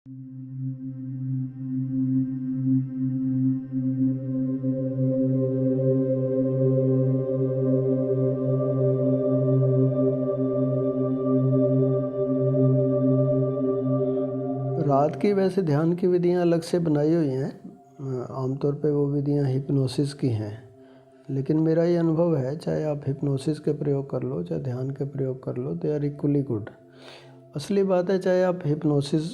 रात की वैसे ध्यान की विधियां अलग से बनाई हुई हैं। आमतौर पे वो विधियां हिप्नोसिस की हैं, लेकिन मेरा ये अनुभव है, चाहे आप हिप्नोसिस के प्रयोग कर लो चाहे ध्यान के प्रयोग कर लो, दे आर इक्वली गुड। असली बात है, चाहे आप हिप्नोसिस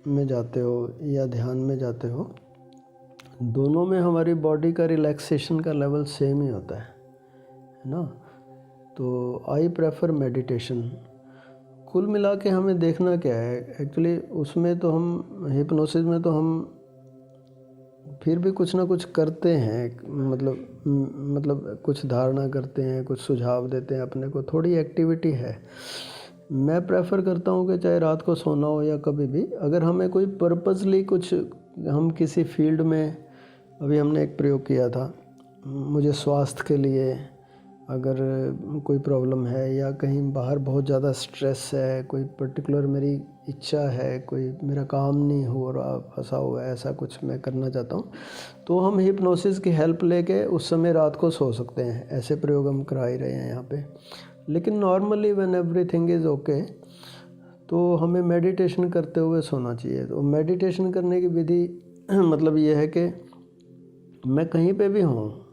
में जाते हो या ध्यान में जाते हो, दोनों में हमारी बॉडी का रिलैक्सेशन का लेवल सेम ही होता है ना। तो आई प्रेफर मेडिटेशन। कुल मिला के हमें देखना क्या है एक्चुअली, उसमें तो हम हिप्नोसिस में तो हम फिर भी कुछ ना कुछ करते हैं, मतलब कुछ धारणा करते हैं, कुछ सुझाव देते हैं अपने को, थोड़ी एक्टिविटी है। मैं प्रेफर करता हूँ कि चाहे रात को सोना हो या कभी भी, अगर हमें कोई पर्पसली कुछ, हम किसी फील्ड में, अभी हमने एक प्रयोग किया था, मुझे स्वास्थ्य के लिए अगर कोई प्रॉब्लम है या कहीं बाहर बहुत ज़्यादा स्ट्रेस है, कोई पर्टिकुलर मेरी इच्छा है, कोई मेरा काम नहीं हो रहा, फंसा हुआ है, ऐसा कुछ मैं करना चाहता हूँ, तो हम हिप्नोसिस की हेल्प लेके उस समय रात को सो सकते हैं। ऐसे प्रयोग हम करा ही रहे हैं यहाँ पे। लेकिन normally when everything is okay, तो हमें मेडिटेशन करते हुए सोना चाहिए। तो मेडिटेशन करने की विधि मतलब ये है कि मैं कहीं पे भी हूँ,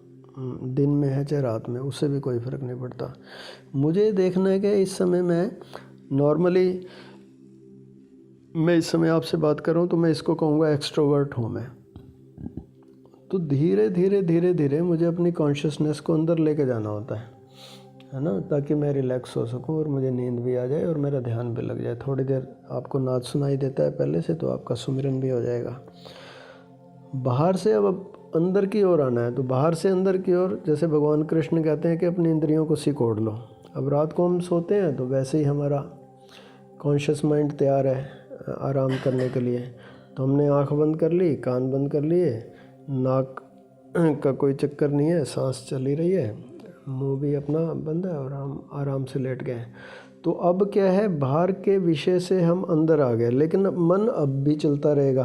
दिन में है चाहे रात में, उससे भी कोई फ़र्क नहीं पड़ता। मुझे देखना है कि इस समय मैं नॉर्मली, मैं इस समय आपसे बात कर रहा हूँ तो मैं इसको कहूँगा एक्सट्रोवर्ट हूँ मैं। तो धीरे धीरे धीरे धीरे मुझे अपनी कॉन्शियसनेस को अंदर लेके जाना होता है ना, ताकि मैं रिलैक्स हो सकूँ और मुझे नींद भी आ जाए और मेरा ध्यान भी लग जाए। थोड़ी देर आपको नाद सुनाई देता है पहले से, तो आपका सुमिरन भी हो जाएगा। बाहर से अब अंदर की ओर आना है, तो बाहर से अंदर की ओर, जैसे भगवान कृष्ण कहते हैं कि अपनी इंद्रियों को सिकोड़ लो। अब रात को हम सोते हैं तो वैसे ही हमारा कॉन्शियस माइंड तैयार है आराम करने के लिए, तो हमने आंख बंद कर ली, कान बंद कर लिए, नाक का कोई चक्कर नहीं है, सांस चल ही रही है, मुंह भी अपना बंद है और हम आराम से लेट गए। तो अब क्या है, बाहर के विषय से हम अंदर आ गए, लेकिन मन अब भी चलता रहेगा।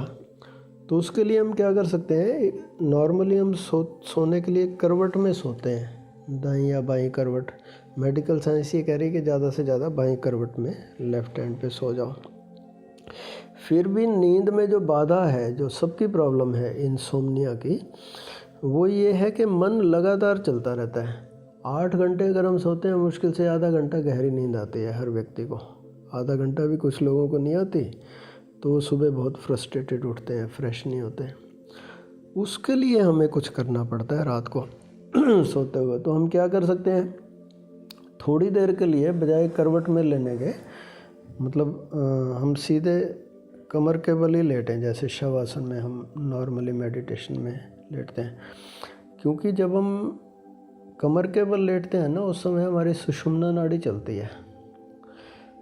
तो उसके लिए हम क्या कर सकते हैं, नॉर्मली हम सोने के लिए करवट में सोते हैं, दाईं या बाईं करवट। मेडिकल साइंस ये कह रही है कि ज़्यादा से ज़्यादा बाईं करवट में लेफ़्ट हैंड पे सो जाओ। फिर भी नींद में जो बाधा है, जो सबकी प्रॉब्लम है इंसोम्निया की, वो ये है कि मन लगातार चलता रहता है। 8 घंटे अगर हम सोते हैं, मुश्किल से आधा घंटा गहरी नींद आती है हर व्यक्ति को। आधा घंटा भी कुछ लोगों को नहीं आती, तो वो सुबह बहुत फ्रस्ट्रेटेड उठते हैं, फ्रेश नहीं होते। उसके लिए हमें कुछ करना पड़ता है रात को सोते हुए। तो हम क्या कर सकते हैं, थोड़ी देर के लिए बजाय करवट में लेने के, मतलब हम सीधे कमर के बल ही लेटें, जैसे शवासन में हम नॉर्मली मेडिटेशन में लेटते हैं। क्योंकि जब हम कमर के बल लेटते हैं ना, उस समय हमारी सुषुम्ना नाड़ी चलती है।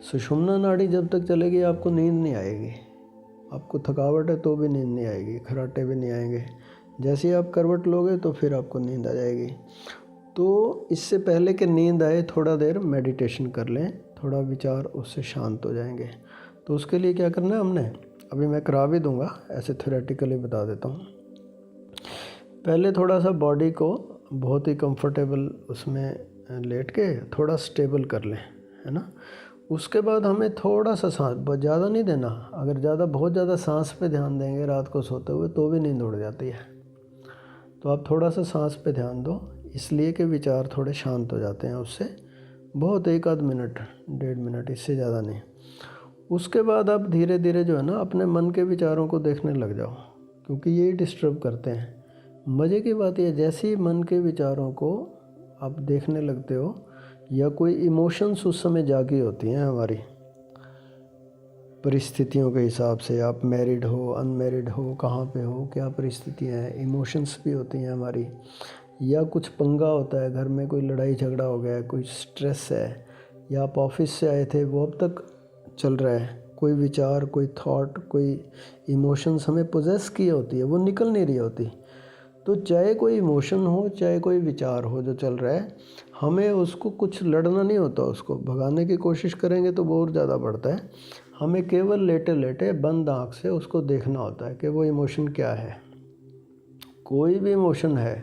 सुषुम्ना नाड़ी जब तक चलेगी आपको नींद नहीं आएगी। आपको थकावट है तो भी नींद नहीं आएगी, खर्राटे भी नहीं आएंगे। जैसे ही आप करवट लोगे तो फिर आपको नींद आ जाएगी। तो इससे पहले कि नींद आए, थोड़ा देर मेडिटेशन कर लें, थोड़ा विचार उससे शांत हो जाएंगे। तो उसके लिए क्या करना है हमने, अभी मैं करा भी दूंगा, ऐसे थ्योरेटिकली बता देता हूँ। पहले थोड़ा सा बॉडी को बहुत ही कंफर्टेबल उसमें लेट के थोड़ा स्टेबल कर लें, है ना। उसके बाद हमें थोड़ा सा सांस, ज़्यादा नहीं देना। अगर बहुत ज़्यादा सांस पे ध्यान देंगे रात को सोते हुए तो भी नींद उड़ जाती है। तो आप थोड़ा सा सांस पे ध्यान दो, इसलिए कि विचार थोड़े शांत हो जाते हैं उससे। बहुत 1 आध मिनट, 1.5 मिनट, इससे ज़्यादा नहीं। उसके बाद आप धीरे धीरे जो है ना, अपने मन के विचारों को देखने लग जाओ, क्योंकि यही डिस्टर्ब करते हैं। मज़े की बात यह, जैसे ही मन के विचारों को आप देखने लगते हो, या कोई इमोशंस उस समय जागी होती हैं हमारी परिस्थितियों के हिसाब से, आप मैरिड हो, अनमैरिड हो, कहाँ पे हो, क्या परिस्थितियाँ हैं, इमोशंस भी होती हैं हमारी। या कुछ पंगा होता है घर में, कोई लड़ाई झगड़ा हो गया है, कोई स्ट्रेस है, या आप ऑफिस से आए थे वो अब तक चल रहा है, कोई विचार, कोई थॉट, कोई इमोशंस हमें पोजेस की होती है, वो निकल नहीं रही होती। तो चाहे कोई इमोशन हो, चाहे कोई विचार हो जो चल रहा है, हमें उसको कुछ लड़ना नहीं होता, उसको भगाने की कोशिश करेंगे तो और ज़्यादा बढ़ता है। हमें केवल लेटे लेटे बंद आँख से उसको देखना होता है कि वो इमोशन क्या है। कोई भी इमोशन है,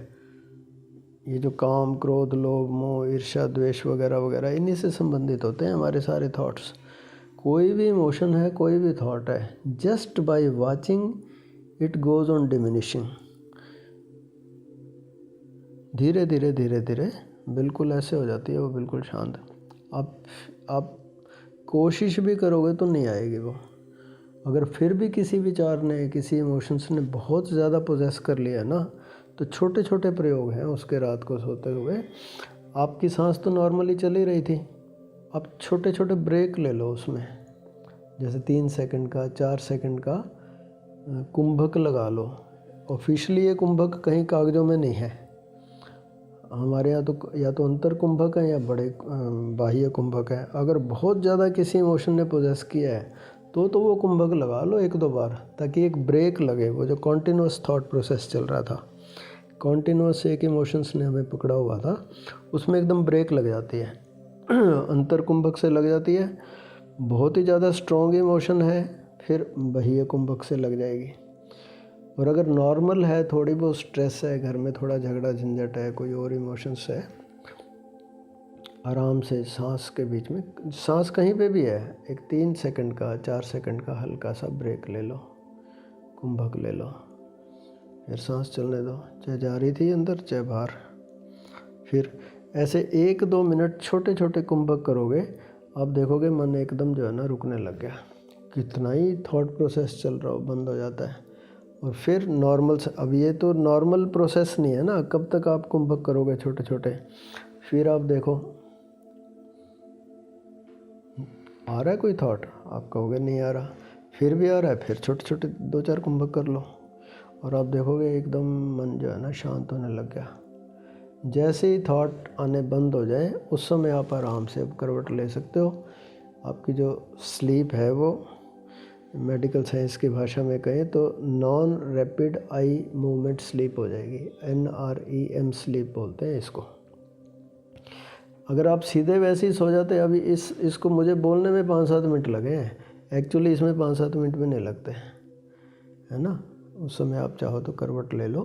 ये जो काम, क्रोध, लोभ, मोह, ईर्ष्या, द्वेष वगैरह वगैरह, इन्हीं से संबंधित होते हैं हमारे सारे थॉट्स। कोई भी इमोशन है, कोई भी थॉट है, just by watching it goes on diminishing. धीरे धीरे धीरे धीरे बिल्कुल ऐसे हो जाती है वो, बिल्कुल शांत। आप कोशिश भी करोगे तो नहीं आएगी वो। अगर फिर भी किसी विचार ने, किसी इमोशंस ने बहुत ज़्यादा पोजेस कर लिया ना, तो छोटे छोटे प्रयोग हैं उसके। रात को सोते हुए आपकी सांस तो नॉर्मली चल ही रही थी, आप छोटे छोटे ब्रेक ले लो उसमें, जैसे 3 सेकंड का, 4 सेकंड का कुंभक लगा लो। ऑफिशियली ये कुंभक कहीं कागज़ों में नहीं है, हमारे यहाँ तो या तो अंतर कुंभक है या बड़े बाह्य कुंभक है। अगर बहुत ज़्यादा किसी इमोशन ने पोजेस किया है तो वो कुंभक लगा लो 1-2 बार, ताकि एक ब्रेक लगे। वो जो कॉन्टिन्यूस थॉट प्रोसेस चल रहा था, कॉन्टिन्यूस एक इमोशंस ने हमें पकड़ा हुआ था, उसमें एकदम ब्रेक लग जाती है। अंतर कुंभक से लग जाती है। बहुत ही ज़्यादा स्ट्रॉन्ग इमोशन है फिर बाह्य कुंभक से लग जाएगी। और अगर नॉर्मल है, थोड़ी बहुत स्ट्रेस है, घर में थोड़ा झगड़ा झंझट है, कोई और इमोशंस है, आराम से सांस के बीच में, सांस कहीं पे भी है, एक 3 सेकंड का, 4 सेकंड का हल्का सा ब्रेक ले लो, कुंभक ले लो, फिर सांस चलने दो, चाहे जा रही थी अंदर चाहे बाहर। फिर ऐसे 1-2 मिनट छोटे छोटे कुंभक करोगे, आप देखोगे मन एकदम जो है ना रुकने लग गया। कितना ही थॉट प्रोसेस चल रहा हो बंद हो जाता है। और फिर नॉर्मल से, अब ये तो नॉर्मल प्रोसेस नहीं है ना, कब तक आप कुंभक करोगे छोटे छोटे। फिर आप देखो आ रहा है कोई थॉट, आप कहोगे नहीं आ रहा, फिर भी आ रहा है, फिर छोटे छोटे 2-4 कुंभक कर लो, और आप देखोगे एकदम मन जो है ना शांत होने लग गया। जैसे ही थॉट आने बंद हो जाए, उस समय आप आराम से अब करवट ले सकते हो। आपकी जो स्लीप है वो मेडिकल साइंस की भाषा में कहें तो non rapid eye movement sleep हो जाएगी, NREM स्लीप बोलते हैं इसको। अगर आप सीधे वैसे ही सो जाते, अभी इसको मुझे बोलने में 5-7 मिनट लगे हैं, एक्चुअली इसमें 5-7 मिनट भी नहीं लगते, है ना। उस समय आप चाहो तो करवट ले लो।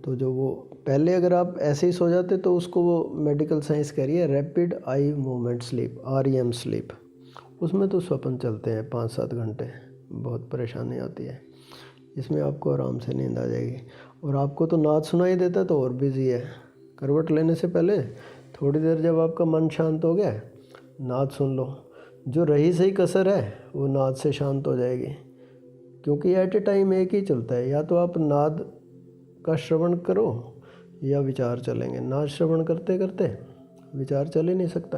तो जो वो पहले अगर आप ऐसे ही सो जाते तो उसको वो मेडिकल साइंस कह रही है rapid eye movement sleep, REM sleep. उसमें तो स्वप्न चलते हैं 5-7 घंटे, बहुत परेशानी आती है। इसमें आपको आराम से नींद आ जाएगी। और आपको तो नाद सुनाई देता तो और बिजी है। करवट लेने से पहले थोड़ी देर जब आपका मन शांत हो गया, नाद सुन लो। जो रही सही कसर है वो नाद से शांत हो जाएगी, क्योंकि एट ए टाइम एक ही चलता है। या तो आप नाद का श्रवण करो या विचार चलेंगे। नाद श्रवण करते करते विचार चल ही नहीं सकता,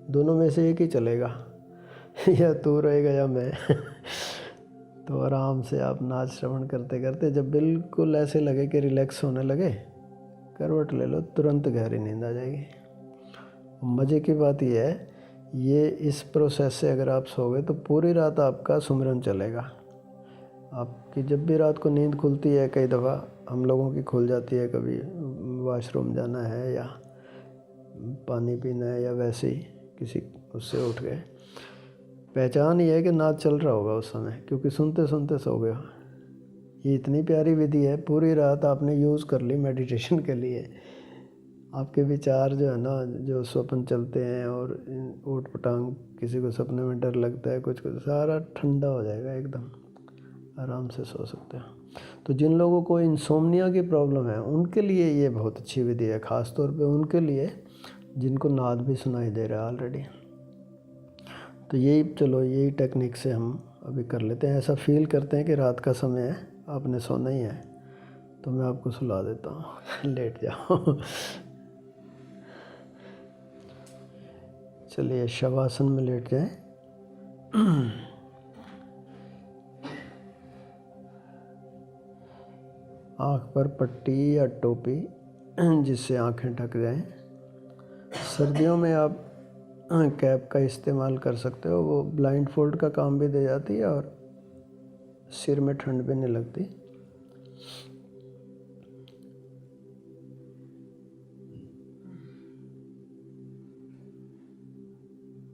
दोनों में से एक ही चलेगा, या तू रहेगा या मैं। तो आराम से आप नाद श्रवण करते करते जब बिल्कुल ऐसे लगे कि रिलैक्स होने लगे, करवट ले लो, तुरंत गहरी नींद आ जाएगी। मज़े की बात यह है, ये इस प्रोसेस से अगर आप सोओगे तो पूरी रात आपका सुमिरन चलेगा। आपकी जब भी रात को नींद खुलती है, कई दफ़ा हम लोगों की खुल जाती है, कभी वॉशरूम जाना है या पानी पीना है या वैसे ही किसी उससे उठ गए, पहचान ये है कि नाद चल रहा होगा उस समय, क्योंकि सुनते सुनते सो गए हो। ये इतनी प्यारी विधि है, पूरी रात आपने यूज़ कर ली मेडिटेशन के लिए। आपके विचार जो है ना, जो स्वप्न चलते हैं और ऊट पटांग, किसी को सपने में डर लगता है, कुछ सारा ठंडा हो जाएगा, एकदम आराम से सो सकते हैं। तो जिन लोगों को इंसोम्निया की प्रॉब्लम है उनके लिए ये बहुत अच्छी विधि है, ख़ास तौर पे उनके लिए जिनको नाद भी सुनाई दे रहा है ऑलरेडी। तो यही टेक्निक से हम अभी कर लेते हैं। ऐसा फील करते हैं कि रात का समय है, आपने सोना ही है, तो मैं आपको सुला देता हूँ। लेट जाओ। चलिए शवासन में लेट जाएं। आँख पर पट्टी या टोपी जिससे आँखें ढक जाएं। सर्दियों में आप कैप का इस्तेमाल कर सकते हो, वो ब्लाइंड फोल्ड का काम भी दे जाती है और सिर में ठंड भी नहीं लगती।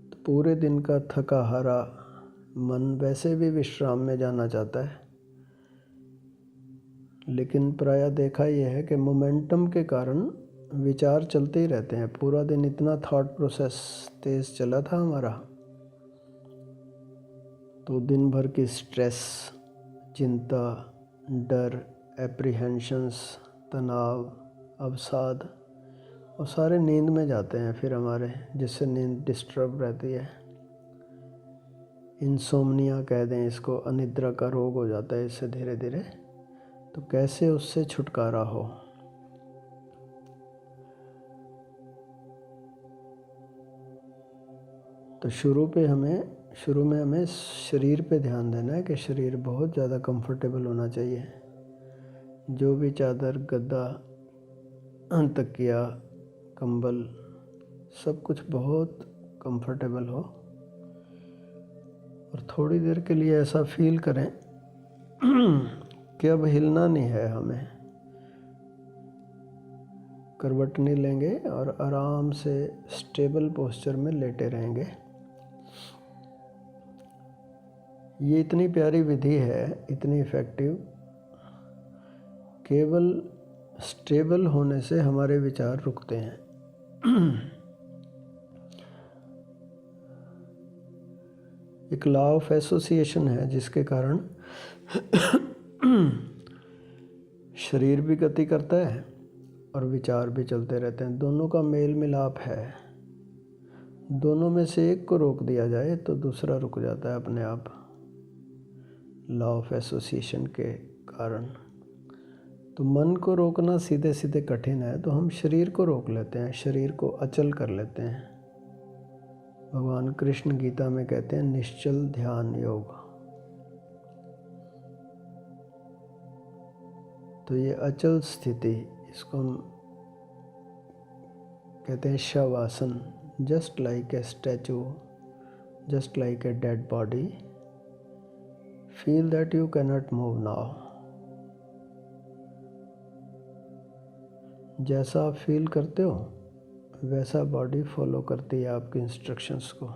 तो पूरे दिन का थका हारा मन वैसे भी विश्राम में जाना चाहता है, लेकिन प्रायः देखा यह है कि मोमेंटम के कारण विचार चलते ही रहते हैं। पूरा दिन इतना थॉट प्रोसेस तेज चला था हमारा, तो दिन भर की स्ट्रेस, चिंता, डर, एप्रीहेंशंस, तनाव, अवसाद, और सारे नींद में जाते हैं फिर हमारे, जिससे नींद डिस्टर्ब रहती है। इंसोम्निया कह दें इसको, अनिद्रा का रोग हो जाता है इससे धीरे धीरे। तो कैसे उससे छुटकारा हो? तो शुरू में हमें शरीर पे ध्यान देना है कि शरीर बहुत ज़्यादा कंफर्टेबल होना चाहिए। जो भी चादर, गद्दा, तकिया, कंबल, सब कुछ बहुत कंफर्टेबल हो। और थोड़ी देर के लिए ऐसा फील करें कि अब हिलना नहीं है हमें। करवट नहीं लेंगे और आराम से स्टेबल पोस्चर में लेटे रहेंगे। ये इतनी प्यारी विधि है, इतनी इफ़ेक्टिव। केवल स्टेबल होने से हमारे विचार रुकते हैं। एक लॉ ऑफ एसोसिएशन है जिसके कारण शरीर भी गति करता है और विचार भी चलते रहते हैं। दोनों का मेल मिलाप है। दोनों में से एक को रोक दिया जाए तो दूसरा रुक जाता है अपने आप, लॉ ऑफ एसोसिएशन के कारण। तो मन को रोकना सीधे सीधे कठिन है, तो हम शरीर को रोक लेते हैं, शरीर को अचल कर लेते हैं। भगवान कृष्ण गीता में कहते हैं निश्चल ध्यान योग। तो ये अचल स्थिति, इसको हम कहते हैं shavasana. Just like a statue, just like a dead body, feel that you cannot move now. जैसा आप फील करते हो वैसा बॉडी फॉलो करती है आपकी इंस्ट्रक्शंस को।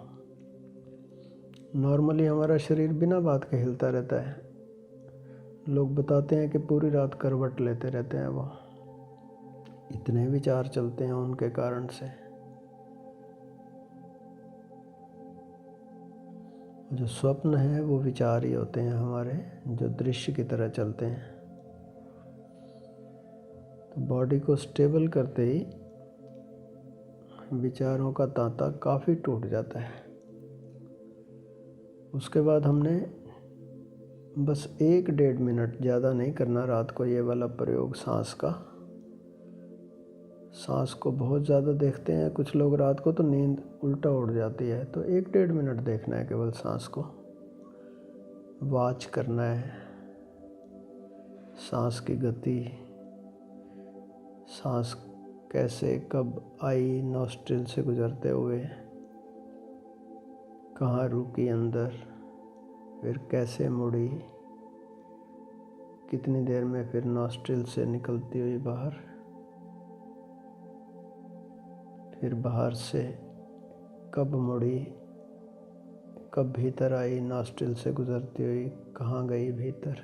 नॉर्मली हमारा शरीर बिना बात के हिलता रहता है। लोग बताते हैं कि पूरी रात करवट लेते रहते हैं, वो इतने विचार चलते हैं उनके कारण से। जो स्वप्न है वो विचार ही होते हैं हमारे, जो दृश्य की तरह चलते हैं। तो बॉडी को स्टेबल करते ही विचारों का तांता काफ़ी टूट जाता है। उसके बाद हमने बस 1-1.5 मिनट, ज़्यादा नहीं करना रात को ये वाला प्रयोग सांस का। सांस को बहुत ज़्यादा देखते हैं कुछ लोग रात को, तो नींद उल्टा उड़ जाती है। तो 1-1.5 मिनट देखना है केवल सांस को, वॉच करना है सांस की गति, सांस कैसे कब आई नॉस्ट्रिल से गुजरते हुए, कहाँ रुकी अंदर, फिर कैसे मुड़ी, कितनी देर में फिर नॉस्ट्रिल से निकलती हुई बाहर, फिर बाहर से कब मुड़ी, कब भीतर आई नॉस्ट्रिल से गुजरती हुई, कहाँ गई भीतर।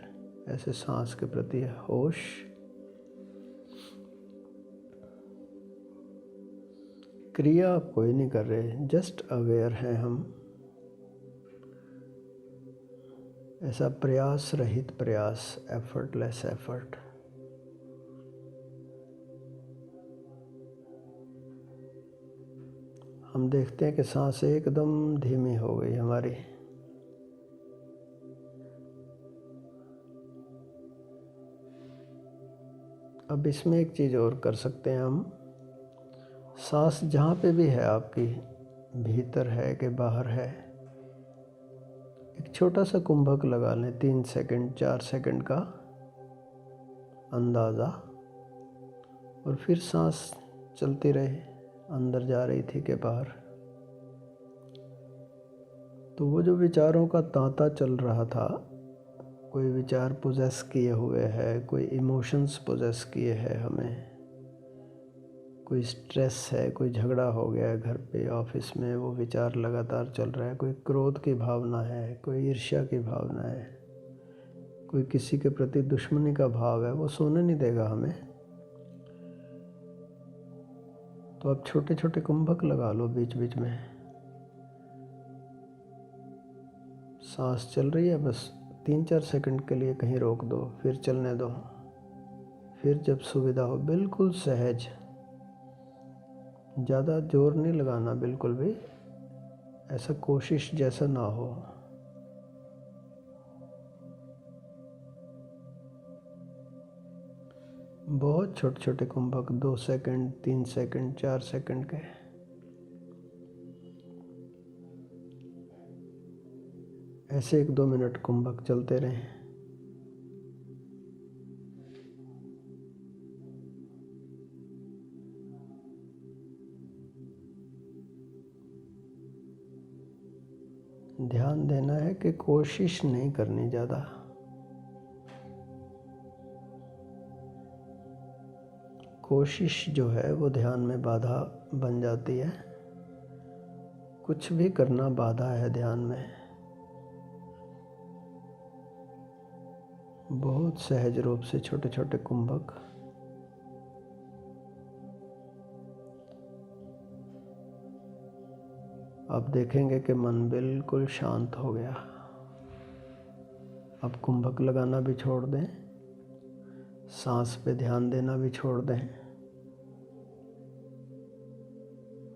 ऐसे सांस के प्रति होश। क्रिया आप कोई नहीं कर रहे, जस्ट अवेयर हैं हम। ऐसा प्रयास रहित प्रयास, एफर्टलेस एफर्ट। हम देखते हैं कि सांस एकदम धीमी हो गई हमारी। अब इसमें एक चीज़ और कर सकते हैं हम। सांस जहाँ पे भी है आपकी, भीतर है कि बाहर है, एक छोटा सा कुंभक लगा लें, 3 सेकंड 4 सेकंड का अंदाज़ा, और फिर सांस चलती रहे, अंदर जा रही थी कि बाहर। तो वो जो विचारों का तांता चल रहा था, कोई विचार पोजेस किए हुए है, कोई इमोशंस पोजेस किए हैं हमें, कोई स्ट्रेस है, कोई झगड़ा हो गया है घर पे, ऑफिस में, वो विचार लगातार चल रहा है, कोई क्रोध की भावना है, कोई ईर्ष्या की भावना है, कोई किसी के प्रति दुश्मनी का भाव है, वो सोने नहीं देगा हमें। तो आप छोटे छोटे कुंभक लगा लो बीच बीच में। सांस चल रही है, बस 3-4 सेकंड के लिए कहीं रोक दो, फिर चलने दो, फिर जब सुविधा हो बिल्कुल सहज, ज़्यादा जोर नहीं लगाना बिल्कुल भी, ऐसा कोशिश जैसा ना हो। बहुत छोटे छोटे कुंभक, 2 सेकंड, 3 सेकंड, 4 सेकंड के। ऐसे 1-2 मिनट कुंभक चलते रहें। ध्यान देना है कि कोशिश नहीं करनी ज़्यादा। कोशिश जो है वो ध्यान में बाधा बन जाती है। कुछ भी करना बाधा है ध्यान में। बहुत सहज रूप से छोटे छोटे कुंभक। आप देखेंगे कि मन बिल्कुल शांत हो गया। अब कुंभक लगाना भी छोड़ दें, सांस पे ध्यान देना भी छोड़ दें।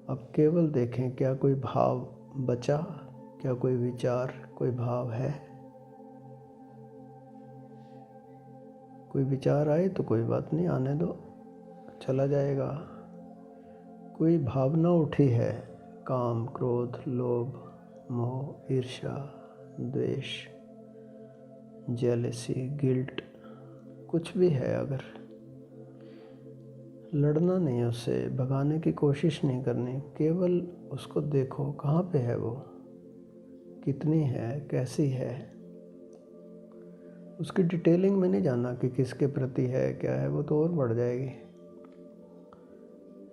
अब केवल देखें क्या कोई भाव बचा, क्या कोई विचार, कोई भाव है। कोई विचार आए तो कोई बात नहीं, आने दो, चला जाएगा। कोई भावना उठी है, काम, क्रोध, लोभ, मोह, ईर्ष्या, द्वेष, जेलसी, गिल्ट, कुछ भी है, अगर लड़ना नहीं, उससे भगाने की कोशिश नहीं करनी, केवल उसको देखो कहाँ पे है वो, कितनी है, कैसी है। उसकी डिटेलिंग में नहीं जाना कि किसके प्रति है, क्या है, वो तो और बढ़ जाएगी।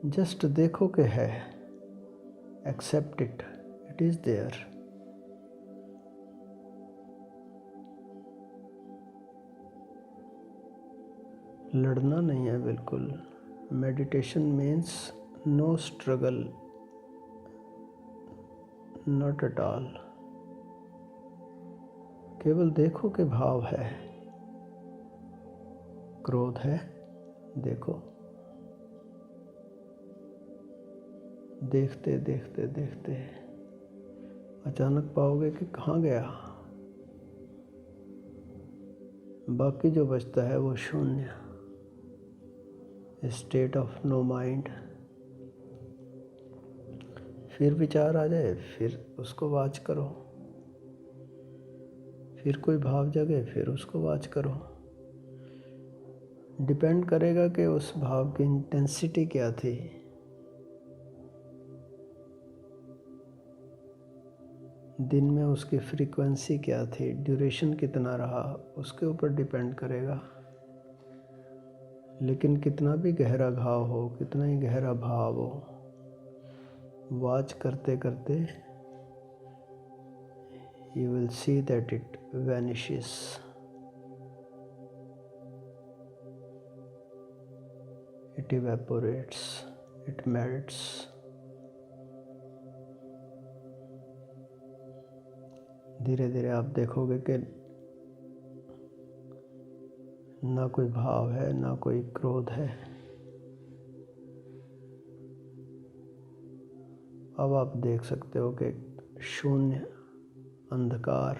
जस्ट देखो कि है, accept it, it is there. लड़ना नहीं है बिल्कुल। Meditation means no struggle, not at all. केवल देखो कि भाव है, क्रोध है, देखो। देखते देखते देखते अचानक पाओगे कि कहाँ गया। बाकी जो बचता है वो शून्य, स्टेट ऑफ नो माइंड। फिर विचार आ जाए, फिर उसको वॉच करो, फिर कोई भाव जगे, फिर उसको वॉच करो। डिपेंड करेगा कि उस भाव की इंटेंसिटी क्या थी। दिन में उसकी फ्रीक्वेंसी क्या थी, ड्यूरेशन कितना रहा, उसके ऊपर डिपेंड करेगा। लेकिन कितना भी गहरा घाव हो, कितना ही गहरा भाव हो, वॉच करते करते you will see that it vanishes. It evaporates, it melts. धीरे धीरे आप देखोगे कि ना कोई भाव है, ना कोई क्रोध है। अब आप देख सकते हो कि शून्य, अंधकार।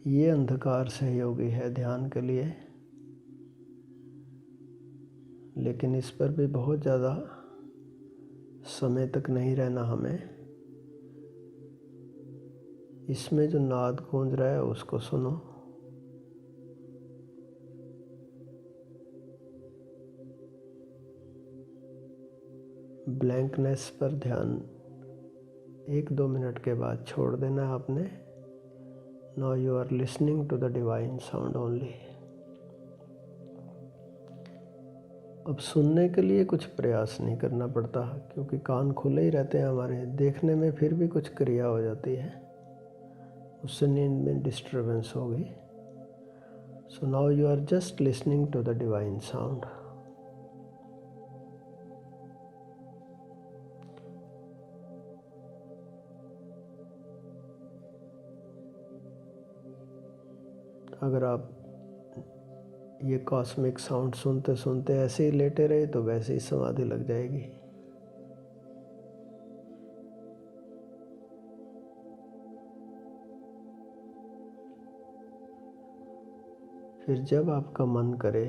ये अंधकार सहयोगी है ध्यान के लिए, लेकिन इस पर भी बहुत ज़्यादा समय तक नहीं रहना हमें। इसमें जो नाद गूंज रहा है उसको सुनो। ब्लैंकनेस पर ध्यान 1-2 मिनट के बाद छोड़ देना है आपने। Now you are listening to the divine sound only. अब सुनने के लिए कुछ प्रयास नहीं करना पड़ता, क्योंकि कान खुले ही रहते हैं हमारे। देखने में फिर भी कुछ क्रिया हो जाती है, उससे नींद में डिस्टर्बेंस होगी। So now you are just listening to the divine sound. अगर आप ये कॉस्मिक साउंड सुनते सुनते ऐसे ही लेटे रहे तो वैसे ही समाधि लग जाएगी। फिर जब आपका मन करे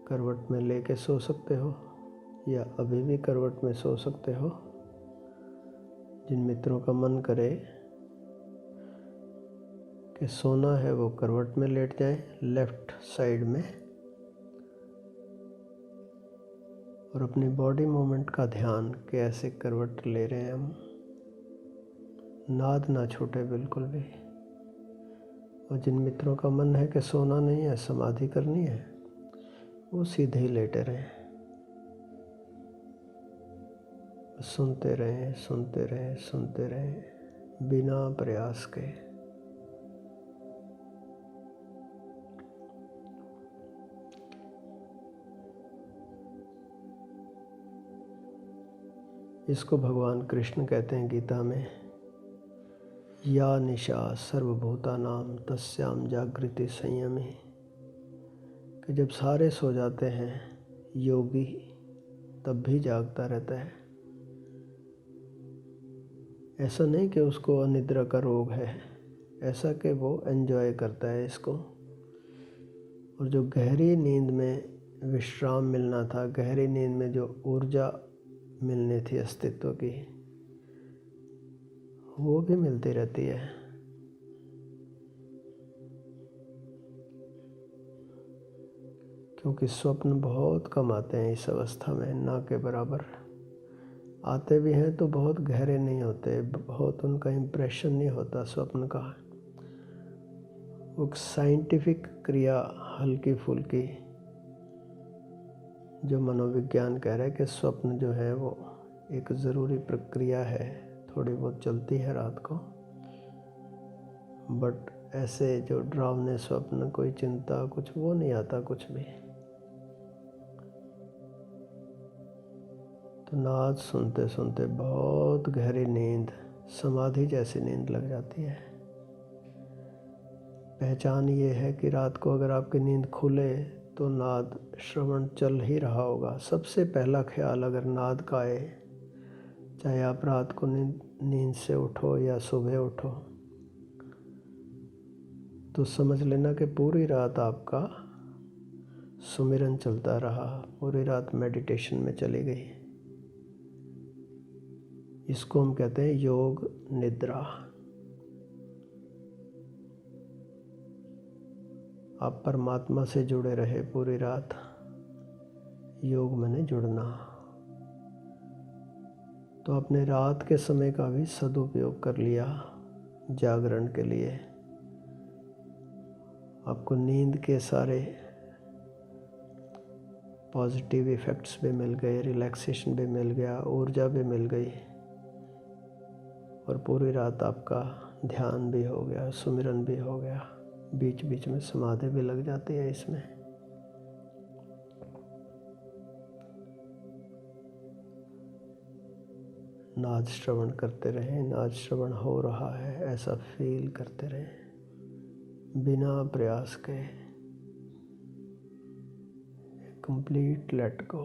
करवट में लेके सो सकते हो, या अभी भी करवट में सो सकते हो। जिन मित्रों का मन करे कि सोना है वो करवट में लेट जाए लेफ्ट साइड में, और अपनी बॉडी मूवमेंट का ध्यान कि ऐसे करवट ले रहे हैं हम, नाद ना छूटे बिल्कुल भी। और जिन मित्रों का मन है कि सोना नहीं है, समाधि करनी है, वो सीधे ही लेटे रहें, सुनते रहें सुनते रहें सुनते रहें बिना प्रयास के। इसको भगवान कृष्ण कहते हैं गीता में, या निशा सर्वभूतानां तस्याम जागृति संयमी, कि जब सारे सो जाते हैं योगी तब भी जागता रहता है। ऐसा नहीं कि उसको अनिद्रा का रोग है, ऐसा कि वो एंजॉय करता है इसको। और जो गहरी नींद में विश्राम मिलना था, गहरी नींद में जो ऊर्जा मिलनी थी अस्तित्व की, वो भी मिलती रहती है। क्योंकि स्वप्न बहुत कम आते हैं इस अवस्था में, ना के बराबर। आते भी हैं तो बहुत गहरे नहीं होते, बहुत उनका इम्प्रेशन नहीं होता स्वप्न का। वो साइंटिफिक क्रिया हल्की फुल्की, जो मनोविज्ञान कह रहा है कि स्वप्न जो है वो एक ज़रूरी प्रक्रिया है, थोड़ी बहुत चलती है रात को। बट ऐसे जो डरावने स्वप्न, कोई चिंता कुछ, वो नहीं आता कुछ भी। तो नाद सुनते सुनते बहुत गहरी नींद, समाधि जैसी नींद लग जाती है। पहचान ये है कि रात को अगर आपकी नींद खुले तो नाद श्रवण चल ही रहा होगा। सबसे पहला ख्याल अगर नाद का आए, चाहे आप रात को नींद से उठो या सुबह उठो, तो समझ लेना कि पूरी रात आपका सुमिरन चलता रहा, पूरी रात मेडिटेशन में चली गई। इसको हम कहते हैं योग निद्रा। आप परमात्मा से जुड़े रहे पूरी रात। योग माने जुड़ना। तो आपने रात के समय का भी सदुपयोग कर लिया जागरण के लिए। आपको नींद के सारे पॉजिटिव इफ़ेक्ट्स भी मिल गए, रिलैक्सेशन भी मिल गया, ऊर्जा भी मिल गई, और पूरी रात आपका ध्यान भी हो गया, सुमिरन भी हो गया। बीच बीच में समाधि भी लग जाती है इसमें। नाद श्रवण करते रहें, नाद श्रवण हो रहा है ऐसा फील करते रहें बिना प्रयास के। Complete let go.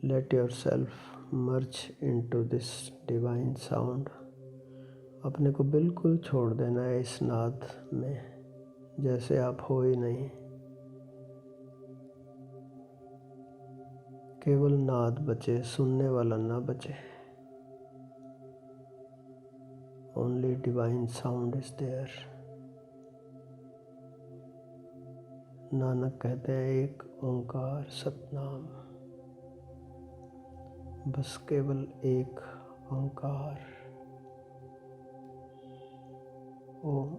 Let yourself merge into this divine sound. अपने को बिल्कुल छोड़ देना है इस नाद में, जैसे आप हो ही नहीं। केवल नाद बचे, सुनने वाला ना बचे। Only divine sound is there. Nanak कहते हैं एक ओंकार सतनाम, बस केवल एक ओंकार। ओम।